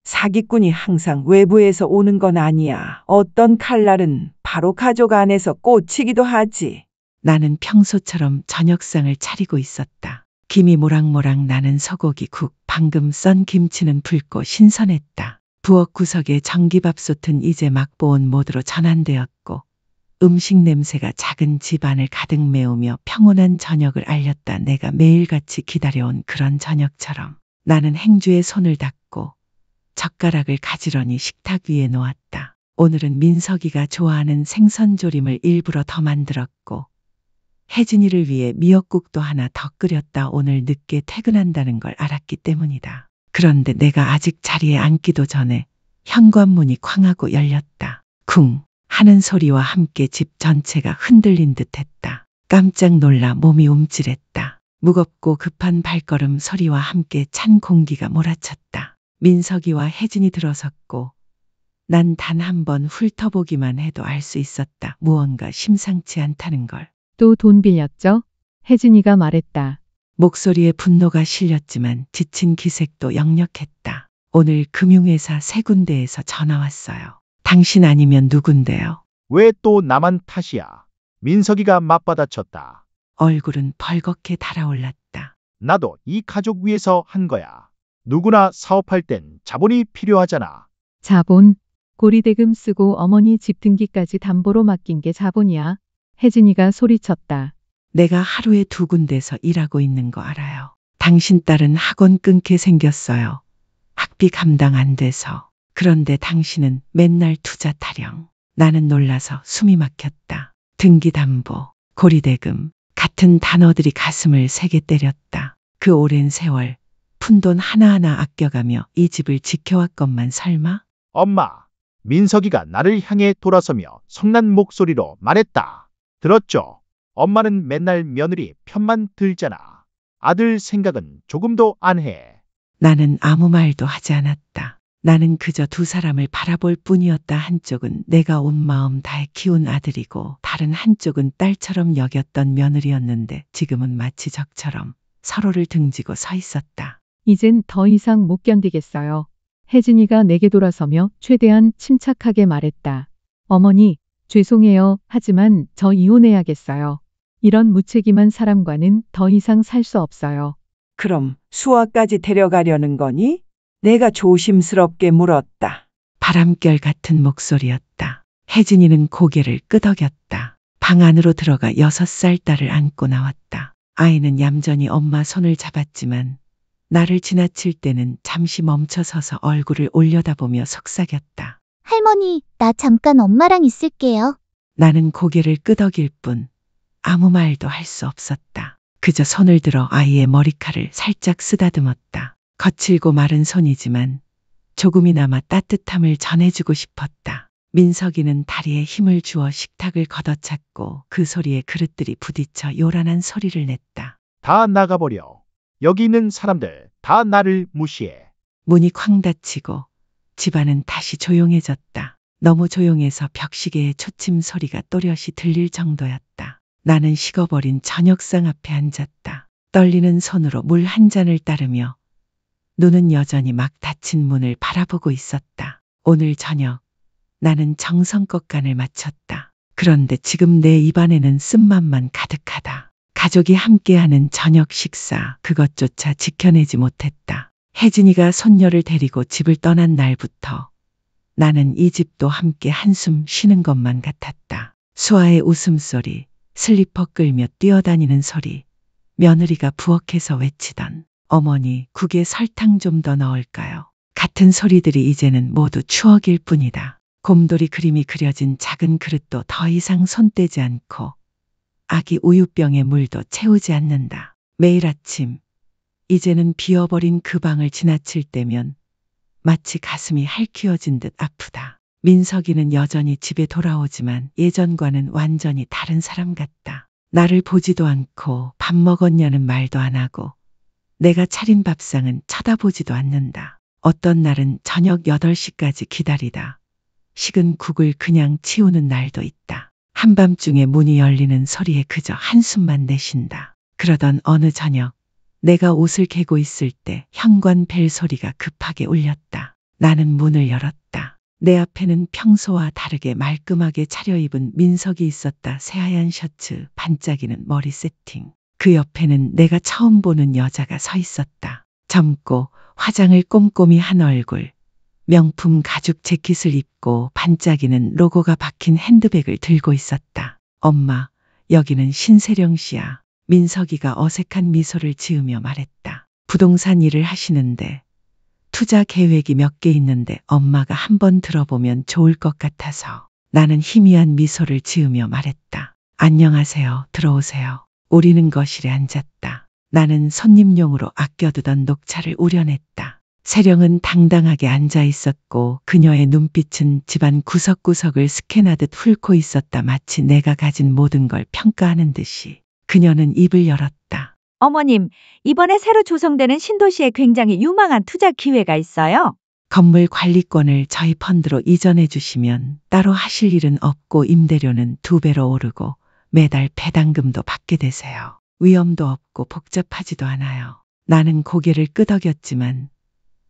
사기꾼이 항상 외부에서 오는 건 아니야. 어떤 칼날은 바로 가족 안에서 꽂히기도 하지. 나는 평소처럼 저녁상을 차리고 있었다. 김이 모락모락 나는 소고기국, 방금 썬 김치는 붉고 신선했다. 부엌 구석에 전기밥솥은 이제 맛보온 모드로 전환되었고 음식 냄새가 작은 집안을 가득 메우며 평온한 저녁을 알렸다. 내가 매일같이 기다려온 그런 저녁처럼 나는 행주에 손을 닦고 젓가락을 가지런히 식탁 위에 놓았다. 오늘은 민석이가 좋아하는 생선조림을 일부러 더 만들었고 혜진이를 위해 미역국도 하나 더 끓였다. 오늘 늦게 퇴근한다는 걸 알았기 때문이다. 그런데 내가 아직 자리에 앉기도 전에 현관문이 쾅하고 열렸다. 쿵 하는 소리와 함께 집 전체가 흔들린 듯했다. 깜짝 놀라 몸이 움찔했다. 무겁고 급한 발걸음 소리와 함께 찬 공기가 몰아쳤다. 민석이와 혜진이 들어섰고 난 단 한 번 훑어보기만 해도 알 수 있었다. 무언가 심상치 않다는 걸. 또 돈 빌렸죠? 혜진이가 말했다. 목소리에 분노가 실렸지만 지친 기색도 역력했다. 오늘 금융회사 세 군데에서 전화 왔어요. 당신 아니면 누군데요? 왜 또 나만 탓이야? 민석이가 맞받아쳤다. 얼굴은 벌겋게 달아올랐다. 나도 이 가족 위해서 한 거야. 누구나 사업할 땐 자본이 필요하잖아. 자본. 고리대금 쓰고 어머니 집 등기까지 담보로 맡긴 게 자본이야. 혜진이가 소리쳤다. 내가 하루에 2군데서 일하고 있는 거 알아요. 당신 딸은 학원 끊게 생겼어요. 학비 감당 안 돼서. 그런데 당신은 맨날 투자 타령. 나는 놀라서 숨이 막혔다. 등기담보, 고리대금 같은 단어들이 가슴을 세게 때렸다. 그 오랜 세월 푼돈 하나하나 아껴가며 이 집을 지켜왔건만 설마? 엄마, 민석이가 나를 향해 돌아서며 성난 목소리로 말했다. 들었죠? 엄마는 맨날 며느리 편만 들잖아. 아들 생각은 조금도 안 해. 나는 아무 말도 하지 않았다. 나는 그저 두 사람을 바라볼 뿐이었다. 한쪽은 내가 온 마음 다해 키운 아들이고 다른 한쪽은 딸처럼 여겼던 며느리였는데 지금은 마치 적처럼 서로를 등지고 서 있었다. 이젠 더 이상 못 견디겠어요. 혜진이가 내게 돌아서며 최대한 침착하게 말했다. 어머니, 죄송해요. 하지만 저 이혼해야겠어요. 이런 무책임한 사람과는 더 이상 살 수 없어요. 그럼 수아까지 데려가려는 거니? 내가 조심스럽게 물었다. 바람결 같은 목소리였다. 혜진이는 고개를 끄덕였다. 방 안으로 들어가 6살 딸을 안고 나왔다. 아이는 얌전히 엄마 손을 잡았지만 나를 지나칠 때는 잠시 멈춰서서 얼굴을 올려다보며 속삭였다. 할머니, 나 잠깐 엄마랑 있을게요. 나는 고개를 끄덕일 뿐 아무 말도 할 수 없었다. 그저 손을 들어 아이의 머리칼을 살짝 쓰다듬었다. 거칠고 마른 손이지만 조금이나마 따뜻함을 전해주고 싶었다. 민석이는 다리에 힘을 주어 식탁을 걷어찼고 그 소리에 그릇들이 부딪혀 요란한 소리를 냈다. 다 나가버려. 여기 있는 사람들 다 나를 무시해. 문이 쾅 닫히고 집안은 다시 조용해졌다. 너무 조용해서 벽시계의 초침 소리가 또렷이 들릴 정도였다. 나는 식어버린 저녁상 앞에 앉았다. 떨리는 손으로 물 한 잔을 따르며 눈은 여전히 막 닫힌 문을 바라보고 있었다. 오늘 저녁 나는 정성껏 간을 마쳤다. 그런데 지금 내 입안에는 쓴맛만 가득하다. 가족이 함께하는 저녁 식사 그것조차 지켜내지 못했다. 혜진이가 손녀를 데리고 집을 떠난 날부터 나는 이 집도 함께 한숨 쉬는 것만 같았다. 수아의 웃음소리, 슬리퍼 끌며 뛰어다니는 소리, 며느리가 부엌에서 외치던 어머니 국에 설탕 좀 더 넣을까요? 같은 소리들이 이제는 모두 추억일 뿐이다. 곰돌이 그림이 그려진 작은 그릇도 더 이상 손 떼지 않고 아기 우유병에 물도 채우지 않는다. 매일 아침 이제는 비어버린 그 방을 지나칠 때면 마치 가슴이 할퀴어진 듯 아프다. 민석이는 여전히 집에 돌아오지만 예전과는 완전히 다른 사람 같다. 나를 보지도 않고 밥 먹었냐는 말도 안 하고 내가 차린 밥상은 쳐다보지도 않는다. 어떤 날은 저녁 8시까지 기다리다 식은 국을 그냥 치우는 날도 있다. 한밤중에 문이 열리는 소리에 그저 한숨만 내쉰다. 그러던 어느 저녁 내가 옷을 개고 있을 때 현관 벨 소리가 급하게 울렸다. 나는 문을 열었다. 내 앞에는 평소와 다르게 말끔하게 차려입은 민석이 있었다. 새하얀 셔츠, 반짝이는 머리 세팅. 그 옆에는 내가 처음 보는 여자가 서 있었다. 젊고 화장을 꼼꼼히 한 얼굴, 명품 가죽 재킷을 입고 반짝이는 로고가 박힌 핸드백을 들고 있었다. 엄마, 여기는 신세령 씨야. 민석이가 어색한 미소를 지으며 말했다. 부동산 일을 하시는데 투자 계획이 몇 개 있는데 엄마가 한번 들어보면 좋을 것 같아서. 나는 희미한 미소를 지으며 말했다. 안녕하세요. 들어오세요. 우리는 거실에 앉았다. 나는 손님용으로 아껴두던 녹차를 우려냈다. 세령은 당당하게 앉아 있었고 그녀의 눈빛은 집안 구석구석을 스캔하듯 훑고 있었다. 마치 내가 가진 모든 걸 평가하는 듯이. 그녀는 입을 열었다. 어머님, 이번에 새로 조성되는 신도시에 굉장히 유망한 투자 기회가 있어요. 건물 관리권을 저희 펀드로 이전해 주시면 따로 하실 일은 없고 임대료는 2배로 오르고 매달 배당금도 받게 되세요. 위험도 없고 복잡하지도 않아요. 나는 고개를 끄덕였지만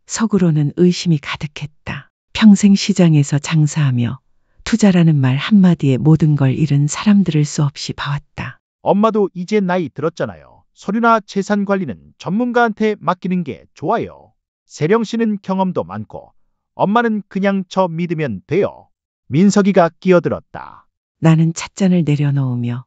속으로는 의심이 가득했다. 평생 시장에서 장사하며 투자라는 말 한마디에 모든 걸 잃은 사람들을 수없이 봐왔다. 엄마도 이제 나이 들었잖아요. 서류나 재산 관리는 전문가한테 맡기는 게 좋아요. 세령 씨는 경험도 많고 엄마는 그냥 저 믿으면 돼요. 민석이가 끼어들었다. 나는 찻잔을 내려놓으며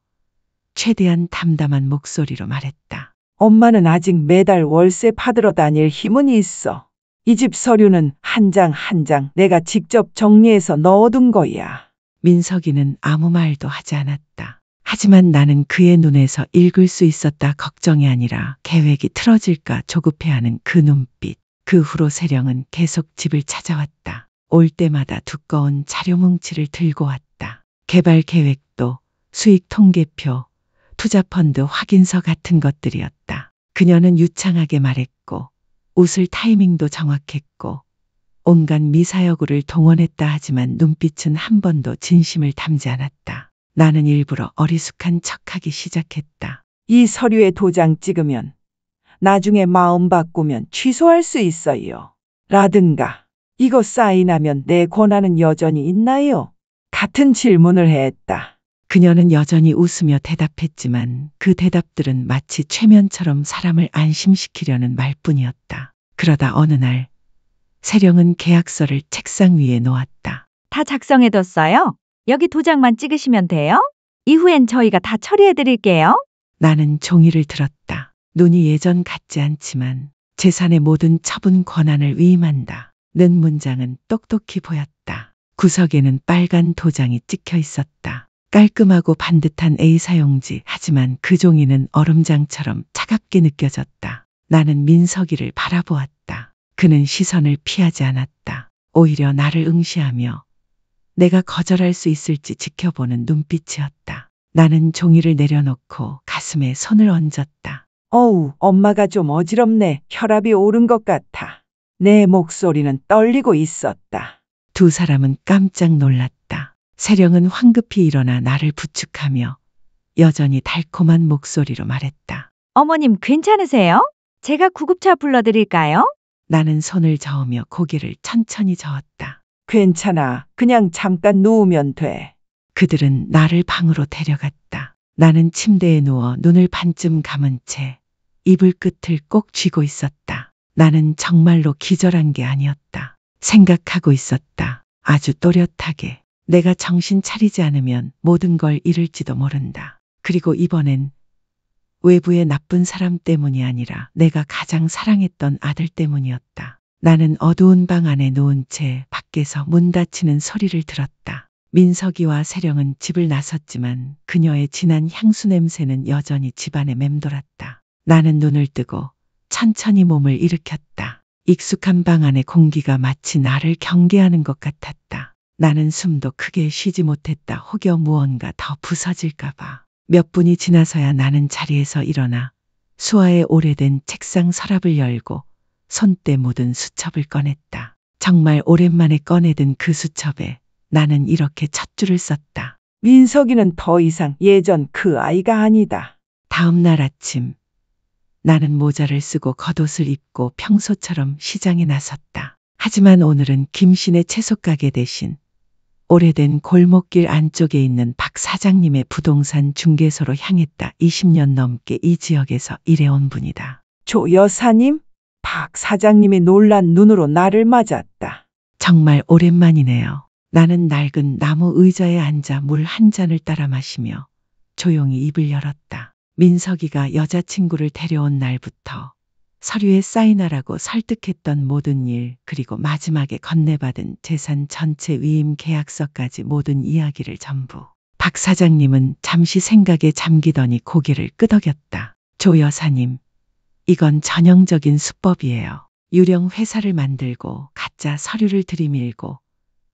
최대한 담담한 목소리로 말했다. 엄마는 아직 매달 월세 받으러 다닐 힘은 있어. 이 집 서류는 한 장 한 장 내가 직접 정리해서 넣어둔 거야. 민석이는 아무 말도 하지 않았다. 하지만 나는 그의 눈에서 읽을 수 있었다. 걱정이 아니라 계획이 틀어질까 조급해하는 그 눈빛. 그 후로 세령은 계속 집을 찾아왔다. 올 때마다 두꺼운 자료 뭉치를 들고 왔다. 개발 계획도, 수익 통계표, 투자펀드 확인서 같은 것들이었다. 그녀는 유창하게 말했고 웃을 타이밍도 정확했고 온갖 미사여구를 동원했다. 하지만 눈빛은 한 번도 진심을 담지 않았다. 나는 일부러 어리숙한 척하기 시작했다. 이 서류에 도장 찍으면 나중에 마음 바꾸면 취소할 수 있어요. 라든가 이거 사인하면 내 권한은 여전히 있나요? 같은 질문을 했다. 그녀는 여전히 웃으며 대답했지만 그 대답들은 마치 최면처럼 사람을 안심시키려는 말뿐이었다. 그러다 어느 날 세령은 계약서를 책상 위에 놓았다. 다 작성해뒀어요. 여기 도장만 찍으시면 돼요. 이후엔 저희가 다 처리해드릴게요. 나는 종이를 들었다. 눈이 예전 같지 않지만 재산의 모든 처분 권한을 위임한다. 는 문장은 똑똑히 보였다. 구석에는 빨간 도장이 찍혀 있었다. 깔끔하고 반듯한 A4용지. 하지만 그 종이는 얼음장처럼 차갑게 느껴졌다. 나는 민석이를 바라보았다. 그는 시선을 피하지 않았다. 오히려 나를 응시하며 내가 거절할 수 있을지 지켜보는 눈빛이었다. 나는 종이를 내려놓고 가슴에 손을 얹었다. 어우, 엄마가 좀 어지럽네. 혈압이 오른 것 같아. 내 목소리는 떨리고 있었다. 두 사람은 깜짝 놀랐다. 세령은 황급히 일어나 나를 부축하며 여전히 달콤한 목소리로 말했다. 어머님 괜찮으세요? 제가 구급차 불러드릴까요? 나는 손을 저으며 고개를 천천히 저었다. 괜찮아. 그냥 잠깐 누우면 돼. 그들은 나를 방으로 데려갔다. 나는 침대에 누워 눈을 반쯤 감은 채 이불 끝을 꼭 쥐고 있었다. 나는 정말로 기절한 게 아니었다. 생각하고 있었다. 아주 또렷하게. 내가 정신 차리지 않으면 모든 걸 잃을지도 모른다. 그리고 이번엔 외부의 나쁜 사람 때문이 아니라 내가 가장 사랑했던 아들 때문이었다. 나는 어두운 방 안에 누운 채 밖에서 문 닫히는 소리를 들었다. 민석이와 세령은 집을 나섰지만 그녀의 진한 향수 냄새는 여전히 집안에 맴돌았다. 나는 눈을 뜨고 천천히 몸을 일으켰다. 익숙한 방 안의 공기가 마치 나를 경계하는 것 같았다. 나는 숨도 크게 쉬지 못했다. 혹여 무언가 더 부서질까봐. 몇 분이 지나서야 나는 자리에서 일어나 수화의 오래된 책상 서랍을 열고 손때 묻은 수첩을 꺼냈다. 정말 오랜만에 꺼내든 그 수첩에 나는 이렇게 첫 줄을 썼다. 민석이는 더 이상 예전 그 아이가 아니다. 다음 날 아침 나는 모자를 쓰고 겉옷을 입고 평소처럼 시장에 나섰다. 하지만 오늘은 김씨네 채소가게 대신 오래된 골목길 안쪽에 있는 박 사장님의 부동산 중개소로 향했다. 20년 넘게 이 지역에서 일해온 분이다. 조 여사님? 박 사장님이 놀란 눈으로 나를 맞았다. 정말 오랜만이네요. 나는 낡은 나무 의자에 앉아 물 한 잔을 따라 마시며 조용히 입을 열었다. 민석이가 여자친구를 데려온 날부터 서류에 사인하라고 설득했던 모든 일, 그리고 마지막에 건네받은 재산 전체 위임 계약서까지 모든 이야기를 전부. 박 사장님은 잠시 생각에 잠기더니 고개를 끄덕였다. 조 여사님, 이건 전형적인 수법이에요. 유령 회사를 만들고 가짜 서류를 들이밀고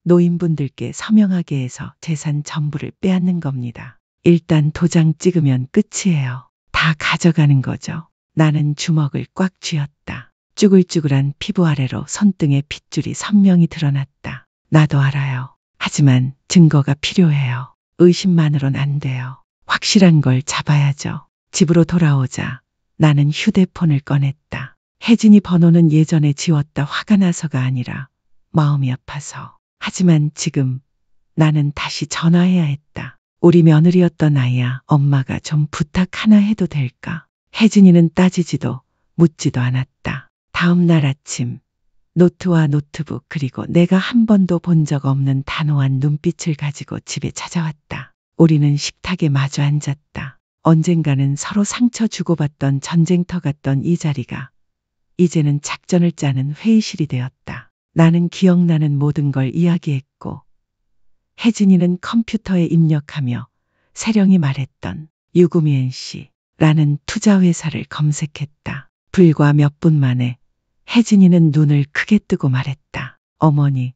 노인분들께 서명하게 해서 재산 전부를 빼앗는 겁니다. 일단 도장 찍으면 끝이에요. 다 가져가는 거죠. 나는 주먹을 꽉 쥐었다. 쭈글쭈글한 피부 아래로 손등의 핏줄이 선명히 드러났다. 나도 알아요. 하지만 증거가 필요해요. 의심만으론 안 돼요. 확실한 걸 잡아야죠. 집으로 돌아오자 나는 휴대폰을 꺼냈다. 혜진이 번호는 예전에 지웠다. 화가 나서가 아니라 마음이 아파서. 하지만 지금 나는 다시 전화해야 했다. 우리 며느리였던 아이야. 엄마가 좀 부탁 하나 해도 될까? 혜진이는 따지지도 묻지도 않았다. 다음 날 아침 노트와 노트북 그리고 내가 한 번도 본 적 없는 단호한 눈빛을 가지고 집에 찾아왔다. 우리는 식탁에 마주 앉았다. 언젠가는 서로 상처 주고받던 전쟁터 같던 이 자리가 이제는 작전을 짜는 회의실이 되었다. 나는 기억나는 모든 걸 이야기했고 혜진이는 컴퓨터에 입력하며 세령이 말했던 유구미엔 씨라는 투자회사를 검색했다. 불과 몇 분 만에 혜진이는 눈을 크게 뜨고 말했다. 어머니,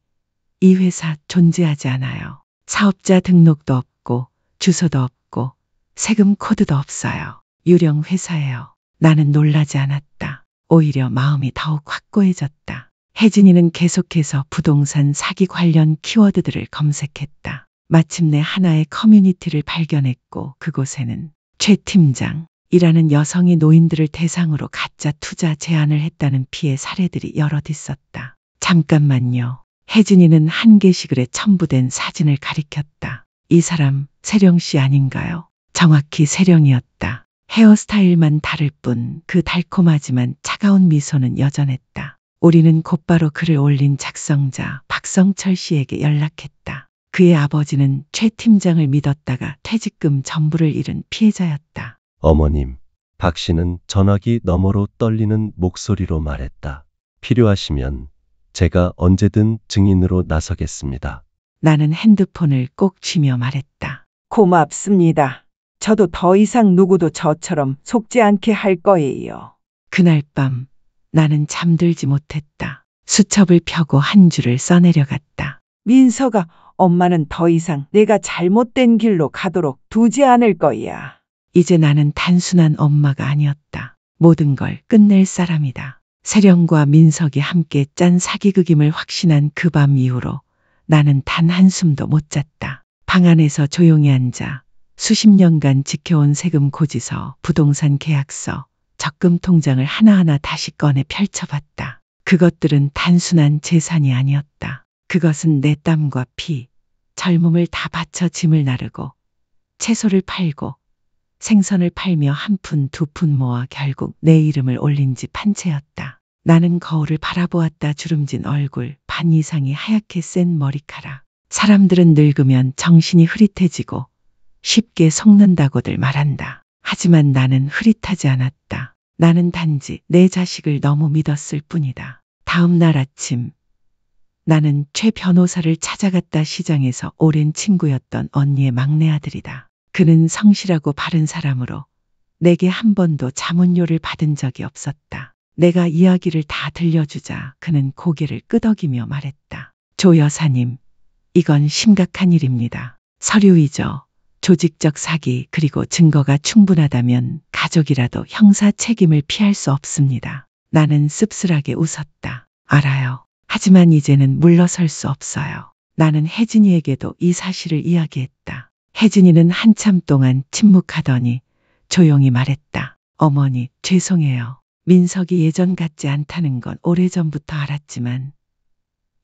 이 회사 존재하지 않아요. 사업자 등록도 없고 주소도 없고 세금 코드도 없어요. 유령 회사예요. 나는 놀라지 않았다. 오히려 마음이 더욱 확고해졌다. 혜진이는 계속해서 부동산 사기 관련 키워드들을 검색했다. 마침내 하나의 커뮤니티를 발견했고 그곳에는 최 팀장이라는 여성이 노인들을 대상으로 가짜 투자 제안을 했다는 피해 사례들이 여럿 있었다. 잠깐만요. 혜진이는 한 게시글에 첨부된 사진을 가리켰다. 이 사람 세령 씨 아닌가요? 정확히 세령이었다. 헤어스타일만 다를 뿐 그 달콤하지만 차가운 미소는 여전했다. 우리는 곧바로 글을 올린 작성자 박성철 씨에게 연락했다. 그의 아버지는 최 팀장을 믿었다가 퇴직금 전부를 잃은 피해자였다. 어머님, 박 씨는 전화기 너머로 떨리는 목소리로 말했다. 필요하시면 제가 언제든 증인으로 나서겠습니다. 나는 핸드폰을 꼭 쥐며 말했다. 고맙습니다. 저도 더 이상 누구도 저처럼 속지 않게 할 거예요. 그날 밤 나는 잠들지 못했다. 수첩을 펴고 한 줄을 써내려갔다. 민서가, 엄마는 더 이상 내가 잘못된 길로 가도록 두지 않을 거야. 이제 나는 단순한 엄마가 아니었다. 모든 걸 끝낼 사람이다. 세령과 민석이 함께 짠 사기극임을 확신한 그 밤 이후로 나는 단 한숨도 못 잤다. 방 안에서 조용히 앉아 수십 년간 지켜온 세금 고지서, 부동산 계약서, 적금 통장을 하나하나 다시 꺼내 펼쳐봤다. 그것들은 단순한 재산이 아니었다. 그것은 내 땀과 피, 젊음을 다 바쳐 짐을 나르고 채소를 팔고 생선을 팔며 한 푼 두 푼 모아 결국 내 이름을 올린 집 한 채였다. 나는 거울을 바라보았다. 주름진 얼굴, 반 이상이 하얗게 센 머리카락. 사람들은 늙으면 정신이 흐릿해지고 쉽게 속는다고들 말한다. 하지만 나는 흐릿하지 않았다. 나는 단지 내 자식을 너무 믿었을 뿐이다. 다음 날 아침 나는 최 변호사를 찾아갔다. 시장에서 오랜 친구였던 언니의 막내 아들이다. 그는 성실하고 바른 사람으로 내게 한 번도 자문료를 받은 적이 없었다. 내가 이야기를 다 들려주자 그는 고개를 끄덕이며 말했다. 조 여사님, 이건 심각한 일입니다. 서류 위조, 조직적 사기, 그리고 증거가 충분하다면 가족이라도 형사 책임을 피할 수 없습니다. 나는 씁쓸하게 웃었다. 알아요. 하지만 이제는 물러설 수 없어요. 나는 혜진이에게도 이 사실을 이야기했다. 혜진이는 한참 동안 침묵하더니 조용히 말했다. 어머니, 죄송해요. 민석이 예전 같지 않다는 건 오래전부터 알았지만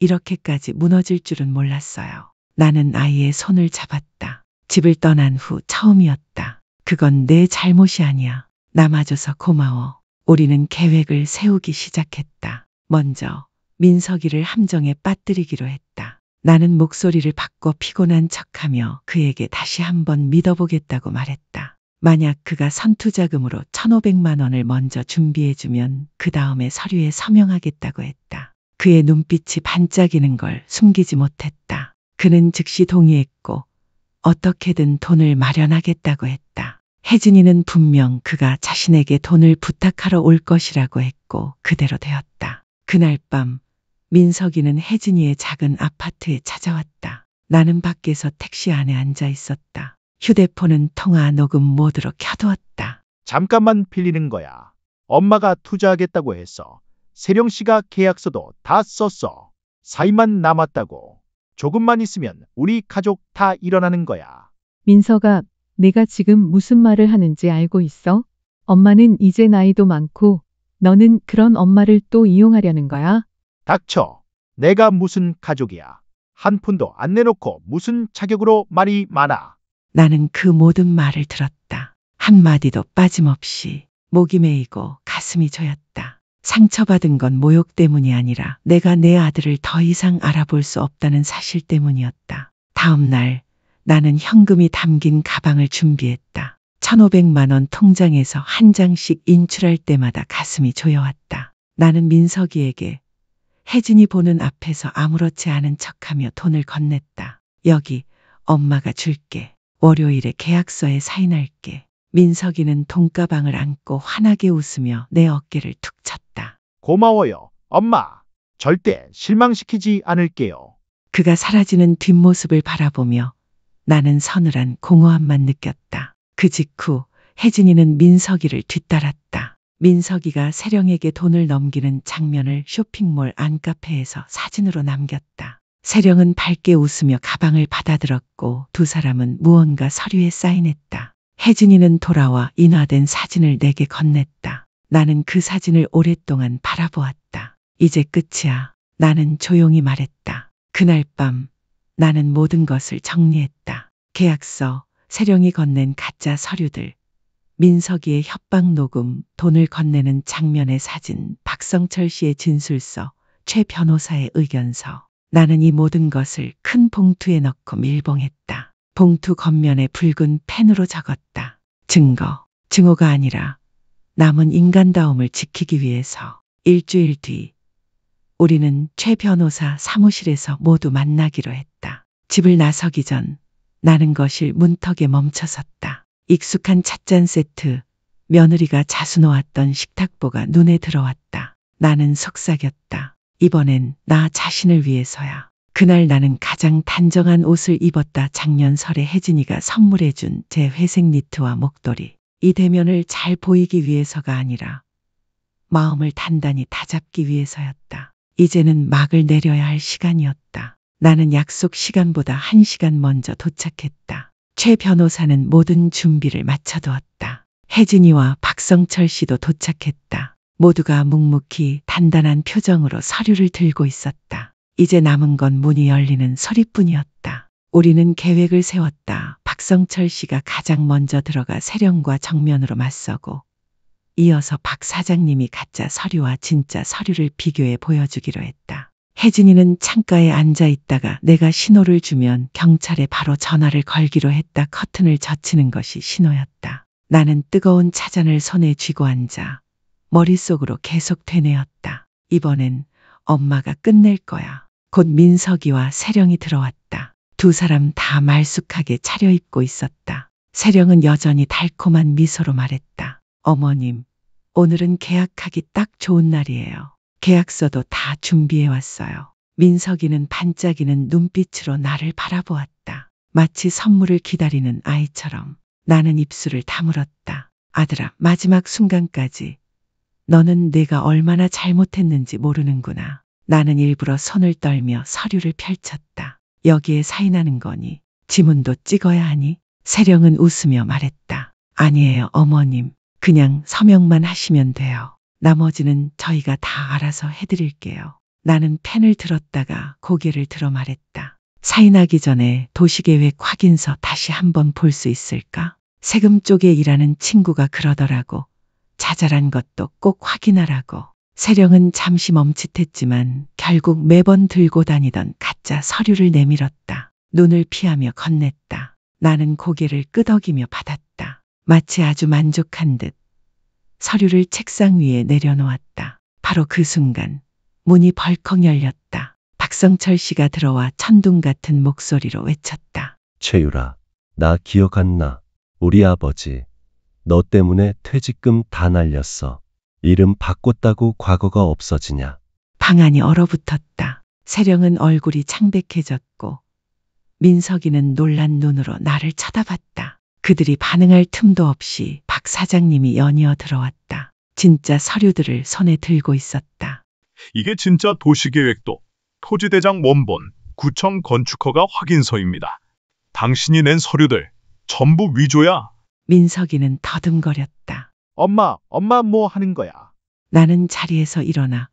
이렇게까지 무너질 줄은 몰랐어요. 나는 아이의 손을 잡았다. 집을 떠난 후 처음이었다. 그건 내 잘못이 아니야. 남아줘서 고마워. 우리는 계획을 세우기 시작했다. 먼저 민석이를 함정에 빠뜨리기로 했다. 나는 목소리를 바꿔 피곤한 척하며 그에게 다시 한번 믿어보겠다고 말했다. 만약 그가 선투자금으로 1,500만 원을 먼저 준비해주면 그 다음에 서류에 서명하겠다고 했다. 그의 눈빛이 반짝이는 걸 숨기지 못했다. 그는 즉시 동의했고 어떻게든 돈을 마련하겠다고 했다. 혜진이는 분명 그가 자신에게 돈을 부탁하러 올 것이라고 했고 그대로 되었다. 그날 밤 민석이는 혜진이의 작은 아파트에 찾아왔다. 나는 밖에서 택시 안에 앉아 있었다. 휴대폰은 통화 녹음 모드로 켜두었다. 잠깐만 빌리는 거야. 엄마가 투자하겠다고 했어. 세령 씨가 계약서도 다 썼어. 사인만 남았다고. 조금만 있으면 우리 가족 다 일어나는 거야. 민서가 내가 지금 무슨 말을 하는지 알고 있어? 엄마는 이제 나이도 많고 너는 그런 엄마를 또 이용하려는 거야? 닥쳐. 내가 무슨 가족이야. 한 푼도 안 내놓고 무슨 자격으로 말이 많아. 나는 그 모든 말을 들었다. 한마디도 빠짐없이 목이 메이고 가슴이 조였다. 상처받은 건 모욕 때문이 아니라 내가 내 아들을 더 이상 알아볼 수 없다는 사실 때문이었다. 다음 날 나는 현금이 담긴 가방을 준비했다. 1,500만 원 통장에서 한 장씩 인출할 때마다 가슴이 조여왔다. 나는 민석이에게 혜진이 보는 앞에서 아무렇지 않은 척하며 돈을 건넸다. 여기 엄마가 줄게. 월요일에 계약서에 사인할게. 민석이는 돈가방을 안고 환하게 웃으며 내 어깨를 툭 쳤다. 고마워요, 엄마. 절대 실망시키지 않을게요. 그가 사라지는 뒷모습을 바라보며 나는 서늘한 공허함만 느꼈다. 그 직후 혜진이는 민석이를 뒤따랐다. 민석이가 세령에게 돈을 넘기는 장면을 쇼핑몰 안카페에서 사진으로 남겼다. 세령은 밝게 웃으며 가방을 받아들었고 두 사람은 무언가 서류에 사인했다. 혜진이는 돌아와 인화된 사진을 내게 건넸다. 나는 그 사진을 오랫동안 바라보았다. 이제 끝이야. 나는 조용히 말했다. 그날 밤 나는 모든 것을 정리했다. 계약서, 세령이 건넨 가짜 서류들, 민석이의 협박 녹음, 돈을 건네는 장면의 사진, 박성철 씨의 진술서, 최 변호사의 의견서. 나는 이 모든 것을 큰 봉투에 넣고 밀봉했다. 봉투 겉면에 붉은 펜으로 적었다. 증거, 증오가 아니라 남은 인간다움을 지키기 위해서. 일주일 뒤 우리는 최 변호사 사무실에서 모두 만나기로 했다. 집을 나서기 전 나는 거실 문턱에 멈춰섰다. 익숙한 찻잔 세트, 며느리가 자수 놓았던 식탁보가 눈에 들어왔다. 나는 속삭였다. 이번엔 나 자신을 위해서야. 그날 나는 가장 단정한 옷을 입었다. 작년 설에 혜진이가 선물해준 제 회색 니트와 목도리. 이 대면을 잘 보이기 위해서가 아니라 마음을 단단히 다잡기 위해서였다. 이제는 막을 내려야 할 시간이었다. 나는 약속 시간보다 1시간 먼저 도착했다. 최 변호사는 모든 준비를 마쳐두었다. 혜진이와 박성철 씨도 도착했다. 모두가 묵묵히 단단한 표정으로 서류를 들고 있었다. 이제 남은 건 문이 열리는 소리뿐이었다. 우리는 계획을 세웠다. 박성철 씨가 가장 먼저 들어가 세령과 정면으로 맞서고 이어서 박 사장님이 가짜 서류와 진짜 서류를 비교해 보여주기로 했다. 혜진이는 창가에 앉아 있다가 내가 신호를 주면 경찰에 바로 전화를 걸기로 했다. 커튼을 젖히는 것이 신호였다. 나는 뜨거운 차잔을 손에 쥐고 앉아 머릿속으로 계속 되뇌었다. 이번엔 엄마가 끝낼 거야. 곧 민석이와 세령이 들어왔다. 두 사람 다 말쑥하게 차려입고 있었다. 세령은 여전히 달콤한 미소로 말했다. 어머님, 오늘은 계약하기 딱 좋은 날이에요. 계약서도 다 준비해왔어요. 민석이는 반짝이는 눈빛으로 나를 바라보았다. 마치 선물을 기다리는 아이처럼. 나는 입술을 다물었다. 아들아, 마지막 순간까지 너는 내가 얼마나 잘못했는지 모르는구나. 나는 일부러 손을 떨며 서류를 펼쳤다. 여기에 사인하는 거니? 지문도 찍어야 하니? 세령은 웃으며 말했다. 아니에요, 어머님. 그냥 서명만 하시면 돼요. 나머지는 저희가 다 알아서 해드릴게요. 나는 펜을 들었다가 고개를 들어 말했다. 사인하기 전에 도시계획 확인서 다시 한번 볼 수 있을까? 세금 쪽에 일하는 친구가 그러더라고. 자잘한 것도 꼭 확인하라고. 세령은 잠시 멈칫했지만 결국 매번 들고 다니던 가짜 서류를 내밀었다. 눈을 피하며 건넸다. 나는 고개를 끄덕이며 받았다. 마치 아주 만족한 듯 서류를 책상 위에 내려놓았다. 바로 그 순간 문이 벌컥 열렸다. 박성철 씨가 들어와 천둥 같은 목소리로 외쳤다. 최유라, 나 기억 안 나? 우리 아버지, 너 때문에 퇴직금 다 날렸어. 이름 바꿨다고 과거가 없어지냐? 방 안이 얼어붙었다. 세령은 얼굴이 창백해졌고 민석이는 놀란 눈으로 나를 쳐다봤다. 그들이 반응할 틈도 없이 박 사장님이 연이어 들어왔다. 진짜 서류들을 손에 들고 있었다. 이게 진짜 도시계획도 토지대장 원본, 구청 건축허가 확인서입니다. 당신이 낸 서류들 전부 위조야. 민석이는 더듬거렸다. 엄마 뭐 하는 거야? 나는 자리에서 일어나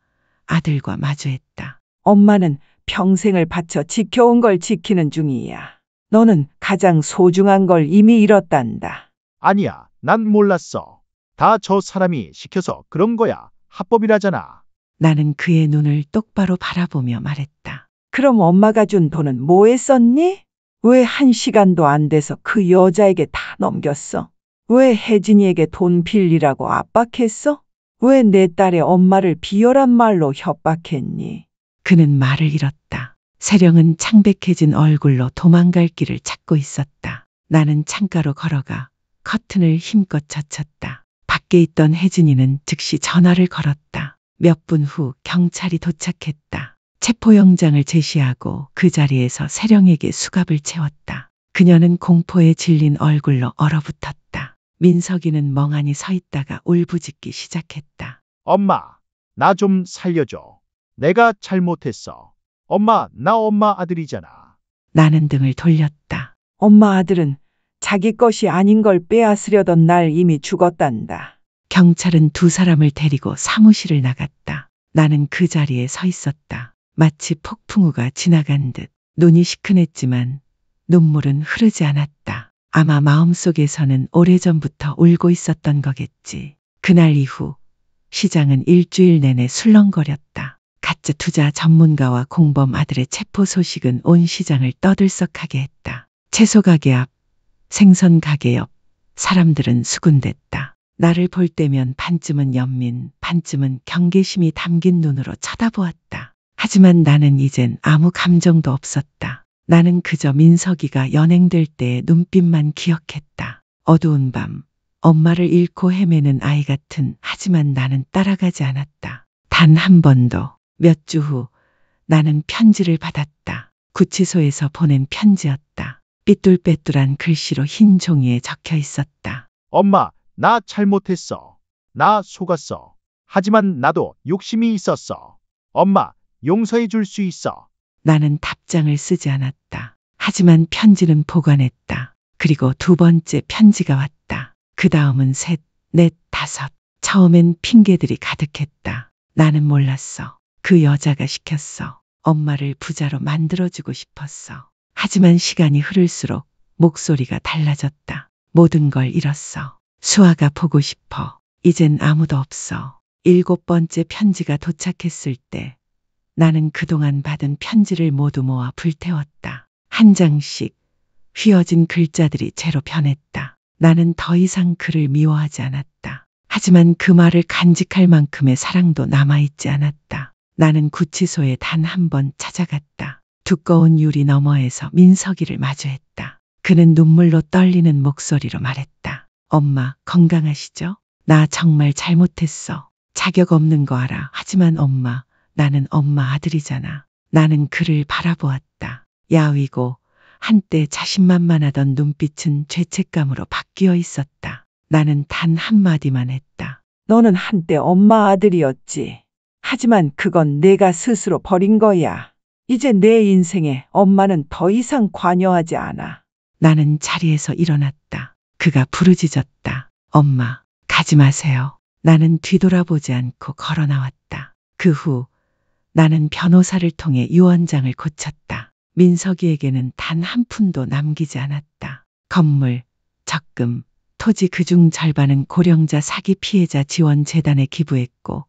아들과 마주했다. 엄마는 평생을 바쳐 지켜온 걸 지키는 중이야. 너는 가장 소중한 걸 이미 잃었단다. 아니야, 난 몰랐어. 다 저 사람이 시켜서 그런 거야. 합법이라잖아. 나는 그의 눈을 똑바로 바라보며 말했다. 그럼 엄마가 준 돈은 뭐에 썼니? 왜 1시간도 안 돼서 그 여자에게 다 넘겼어? 왜 혜진이에게 돈 빌리라고 압박했어? 왜 내 딸의 엄마를 비열한 말로 협박했니? 그는 말을 잃었다. 세령은 창백해진 얼굴로 도망갈 길을 찾고 있었다. 나는 창가로 걸어가 커튼을 힘껏 젖혔다. 밖에 있던 혜진이는 즉시 전화를 걸었다. 몇 분 후 경찰이 도착했다. 체포영장을 제시하고 그 자리에서 세령에게 수갑을 채웠다. 그녀는 공포에 질린 얼굴로 얼어붙었다. 민석이는 멍하니 서 있다가 울부짖기 시작했다. 엄마, 나 좀 살려줘. 내가 잘못했어. 엄마, 나 엄마 아들이잖아. 나는 등을 돌렸다. 엄마 아들은 자기 것이 아닌 걸 빼앗으려던 날 이미 죽었단다. 경찰은 두 사람을 데리고 사무실을 나갔다. 나는 그 자리에 서 있었다. 마치 폭풍우가 지나간 듯. 눈이 시큰했지만 눈물은 흐르지 않았다. 아마 마음속에서는 오래전부터 울고 있었던 거겠지. 그날 이후 시장은 일주일 내내 술렁거렸다. 가짜 투자 전문가와 공범 아들의 체포 소식은 온 시장을 떠들썩하게 했다. 채소 가게 앞, 생선 가게 옆, 사람들은 수군댔다. 나를 볼 때면 반쯤은 연민, 반쯤은 경계심이 담긴 눈으로 쳐다보았다. 하지만 나는 이젠 아무 감정도 없었다. 나는 그저 민석이가 연행될 때의 눈빛만 기억했다. 어두운 밤, 엄마를 잃고 헤매는 아이 같은 하지만 나는 따라가지 않았다. 단 한 번도. 몇 주 후 나는 편지를 받았다. 구치소에서 보낸 편지였다. 삐뚤빼뚤한 글씨로 흰 종이에 적혀 있었다. 엄마, 나 잘못했어. 나 속았어. 하지만 나도 욕심이 있었어. 엄마, 용서해 줄 수 있어. 나는 답장을 쓰지 않았다. 하지만 편지는 보관했다. 그리고 두 번째 편지가 왔다. 그 다음은 셋, 넷, 다섯. 처음엔 핑계들이 가득했다. 나는 몰랐어. 그 여자가 시켰어. 엄마를 부자로 만들어주고 싶었어. 하지만 시간이 흐를수록 목소리가 달라졌다. 모든 걸 잃었어. 수아가 보고 싶어. 이젠 아무도 없어. 7번째 편지가 도착했을 때 나는 그동안 받은 편지를 모두 모아 불태웠다. 한 장씩 휘어진 글자들이 재로 변했다. 나는 더 이상 그를 미워하지 않았다. 하지만 그 말을 간직할 만큼의 사랑도 남아있지 않았다. 나는 구치소에 단 한 번 찾아갔다. 두꺼운 유리 너머에서 민석이를 마주했다. 그는 눈물로 떨리는 목소리로 말했다. 엄마, 건강하시죠? 나 정말 잘못했어. 자격 없는 거 알아. 하지만 엄마, 나는 엄마 아들이잖아. 나는 그를 바라보았다. 야위고 한때 자신만만하던 눈빛은 죄책감으로 바뀌어 있었다. 나는 단 한마디만 했다. 너는 한때 엄마 아들이었지. 하지만 그건 내가 스스로 버린 거야. 이제 내 인생에 엄마는 더 이상 관여하지 않아. 나는 자리에서 일어났다. 그가 부르짖었다. 엄마, 가지 마세요. 나는 뒤돌아보지 않고 걸어 나왔다. 그 후 나는 변호사를 통해 유언장을 고쳤다. 민석이에게는 단 한 푼도 남기지 않았다. 건물, 적금, 토지 그중 절반은 고령자 사기 피해자 지원 재단에 기부했고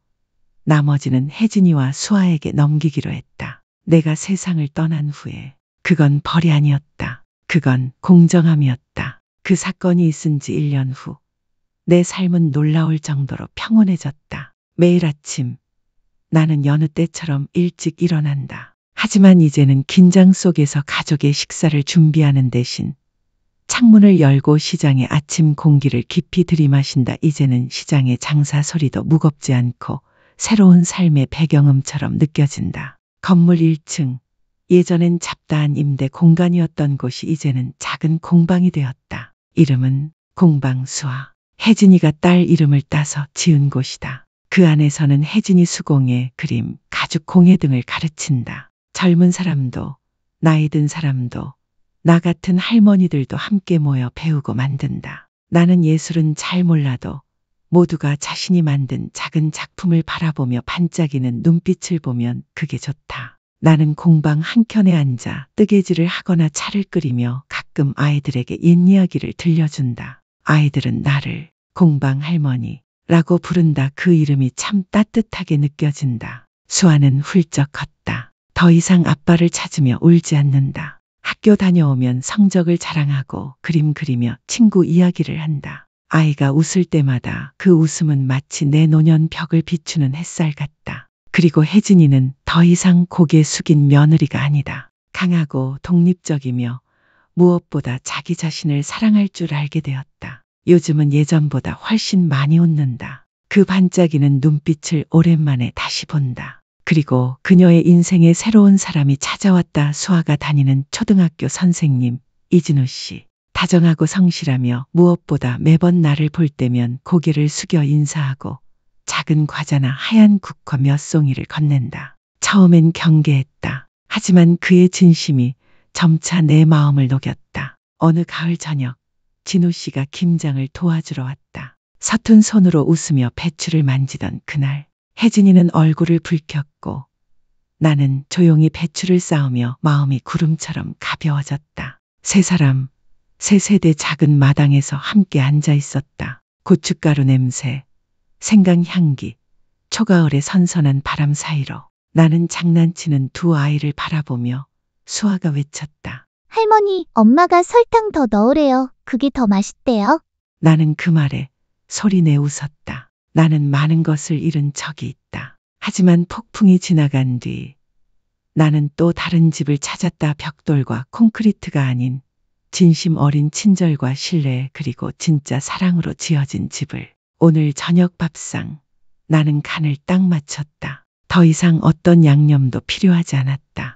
나머지는 혜진이와 수아에게 넘기기로 했다. 내가 세상을 떠난 후에 그건 벌이 아니었다. 그건 공정함이었다. 그 사건이 있은 지 1년 후 내 삶은 놀라울 정도로 평온해졌다. 매일 아침 나는 여느 때처럼 일찍 일어난다. 하지만 이제는 긴장 속에서 가족의 식사를 준비하는 대신 창문을 열고 시장의 아침 공기를 깊이 들이마신다. 이제는 시장의 장사 소리도 무겁지 않고 새로운 삶의 배경음처럼 느껴진다. 건물 1층, 예전엔 잡다한 임대 공간이었던 곳이 이제는 작은 공방이 되었다. 이름은 공방수아. 혜진이가 딸 이름을 따서 지은 곳이다. 그 안에서는 혜진이 수공예, 그림, 가죽 공예 등을 가르친다. 젊은 사람도, 나이 든 사람도, 나 같은 할머니들도 함께 모여 배우고 만든다. 나는 예술은 잘 몰라도 모두가 자신이 만든 작은 작품을 바라보며 반짝이는 눈빛을 보면 그게 좋다. 나는 공방 한켠에 앉아 뜨개질을 하거나 차를 끓이며 가끔 아이들에게 옛 이야기를 들려준다. 아이들은 나를 공방 할머니라고 부른다. 그 이름이 참 따뜻하게 느껴진다. 수아는 훌쩍 컸다. 더 이상 아빠를 찾으며 울지 않는다. 학교 다녀오면 성적을 자랑하고 그림 그리며 친구 이야기를 한다. 아이가 웃을 때마다 그 웃음은 마치 내 노년 벽을 비추는 햇살 같다. 그리고 혜진이는 더 이상 고개 숙인 며느리가 아니다. 강하고 독립적이며 무엇보다 자기 자신을 사랑할 줄 알게 되었다. 요즘은 예전보다 훨씬 많이 웃는다. 그 반짝이는 눈빛을 오랜만에 다시 본다. 그리고 그녀의 인생에 새로운 사람이 찾아왔다. 수아가 다니는 초등학교 선생님 이진우 씨. 다정하고 성실하며 무엇보다 매번 나를 볼 때면 고개를 숙여 인사하고 작은 과자나 하얀 국화 몇 송이를 건넨다. 처음엔 경계했다. 하지만 그의 진심이 점차 내 마음을 녹였다. 어느 가을 저녁 진우 씨가 김장을 도와주러 왔다. 서툰 손으로 웃으며 배추를 만지던 그날 혜진이는 얼굴을 붉혔고 나는 조용히 배추를 쌓으며 마음이 구름처럼 가벼워졌다. 세 사람, 세 세대 작은 마당에서 함께 앉아 있었다. 고춧가루 냄새, 생강 향기, 초가을의 선선한 바람 사이로 나는 장난치는 두 아이를 바라보며 수아가 외쳤다. 할머니, 엄마가 설탕 더 넣으래요. 그게 더 맛있대요. 나는 그 말에 소리내 웃었다. 나는 많은 것을 잃은 적이 있다. 하지만 폭풍이 지나간 뒤 나는 또 다른 집을 찾았다. 벽돌과 콘크리트가 아닌 진심 어린 친절과 신뢰 그리고 진짜 사랑으로 지어진 집을. 오늘 저녁 밥상 나는 간을 딱 맞췄다. 더 이상 어떤 양념도 필요하지 않았다.